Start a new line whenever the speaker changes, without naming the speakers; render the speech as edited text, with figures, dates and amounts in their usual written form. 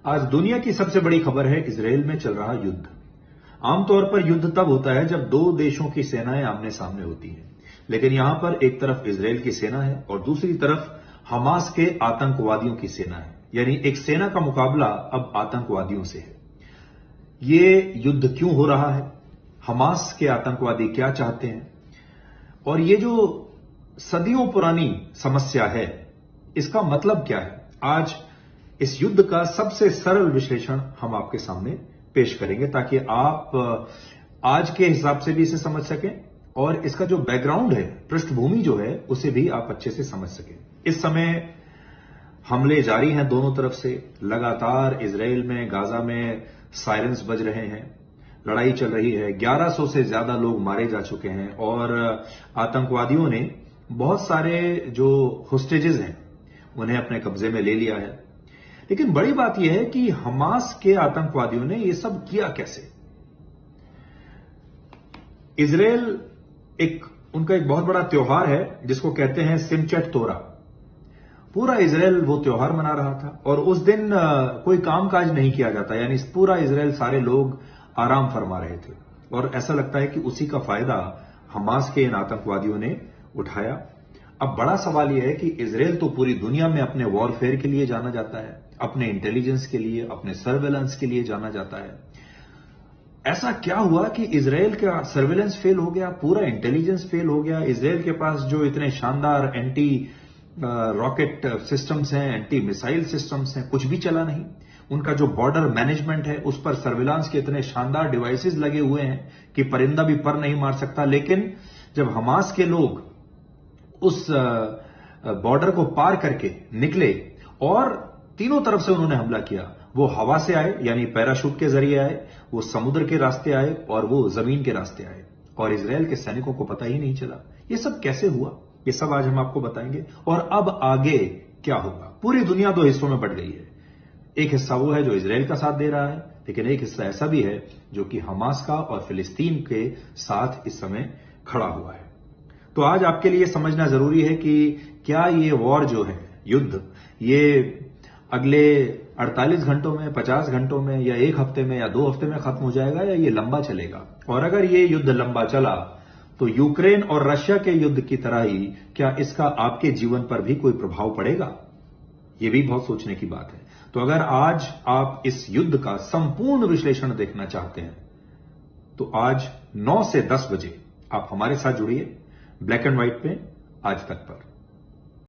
आज दुनिया की सबसे बड़ी खबर है इजरायल में चल रहा युद्ध। आमतौर पर युद्ध तब होता है जब दो देशों की सेनाएं आमने सामने होती हैं, लेकिन यहां पर एक तरफ इजरायल की सेना है और दूसरी तरफ हमास के आतंकवादियों की सेना है। यानी एक सेना का मुकाबला अब आतंकवादियों से है। ये युद्ध क्यों हो रहा है, हमास के आतंकवादी क्या चाहते हैं, और ये जो सदियों पुरानी समस्या है इसका मतलब क्या है, आज इस युद्ध का सबसे सरल विश्लेषण हम आपके सामने पेश करेंगे ताकि आप आज के हिसाब से भी इसे समझ सकें और इसका जो बैकग्राउंड है, पृष्ठभूमि जो है, उसे भी आप अच्छे से समझ सकें। इस समय हमले जारी हैं दोनों तरफ से। लगातार इजरायल में, गाजा में सायरन्स बज रहे हैं, लड़ाई चल रही है। 1100 से ज्यादा लोग मारे जा चुके हैं और आतंकवादियों ने बहुत सारे जो होस्टेजेस हैं उन्हें अपने कब्जे में ले लिया है। लेकिन बड़ी बात यह है कि हमास के आतंकवादियों ने यह सब किया कैसे। इजरायल उनका एक बहुत बड़ा त्योहार है जिसको कहते हैं सिमचट तोरा। पूरा इजरायल वो त्योहार मना रहा था और उस दिन कोई कामकाज नहीं किया जाता, यानी पूरा इजरायल, सारे लोग आराम फरमा रहे थे और ऐसा लगता है कि उसी का फायदा हमास के इन आतंकवादियों ने उठाया। अब बड़ा सवाल यह है कि इजरायल तो पूरी दुनिया में अपने वॉरफेयर के लिए जाना जाता है, अपने इंटेलिजेंस के लिए, अपने सर्वेलेंस के लिए जाना जाता है। ऐसा क्या हुआ कि इजरायल का सर्वेलेंस फेल हो गया, पूरा इंटेलिजेंस फेल हो गया। इजरायल के पास जो इतने शानदार एंटी रॉकेट सिस्टम्स हैं, एंटी मिसाइल सिस्टम्स हैं, कुछ भी चला नहीं। उनका जो बॉर्डर मैनेजमेंट है उस पर सर्विलांस के इतने शानदार डिवाइसेस लगे हुए हैं कि परिंदा भी पर नहीं मार सकता। लेकिन जब हमास के लोग उस बॉर्डर को पार करके निकले और तीनों तरफ से उन्होंने हमला किया, वो हवा से आए यानी पैराशूट के जरिए आए, वो समुद्र के रास्ते आए और वो जमीन के रास्ते आए, और इजरायल के सैनिकों को पता ही नहीं चला। ये सब कैसे हुआ, ये सब आज हम आपको बताएंगे। और अब आगे क्या होगा। पूरी दुनिया दो हिस्सों में बंट गई है। एक हिस्सा वो है जो इजरायल का साथ दे रहा है, लेकिन एक हिस्सा ऐसा भी है जो कि हमास का और फिलिस्तीन के साथ इस समय खड़ा हुआ है। तो आज आपके लिए समझना जरूरी है कि क्या ये वॉर जो है, युद्ध, ये अगले 48 घंटों में, 50 घंटों में, या एक हफ्ते में, या 2 हफ्ते में खत्म हो जाएगा, या ये लंबा चलेगा। और अगर ये युद्ध लंबा चला तो यूक्रेन और रशिया के युद्ध की तरह ही क्या इसका आपके जीवन पर भी कोई प्रभाव पड़ेगा, ये भी बहुत सोचने की बात है। तो अगर आज आप इस युद्ध का संपूर्ण विश्लेषण देखना चाहते हैं तो आज 9 से 10 बजे आप हमारे साथ जुड़िए ब्लैक एंड व्हाइट पे आज तक पर।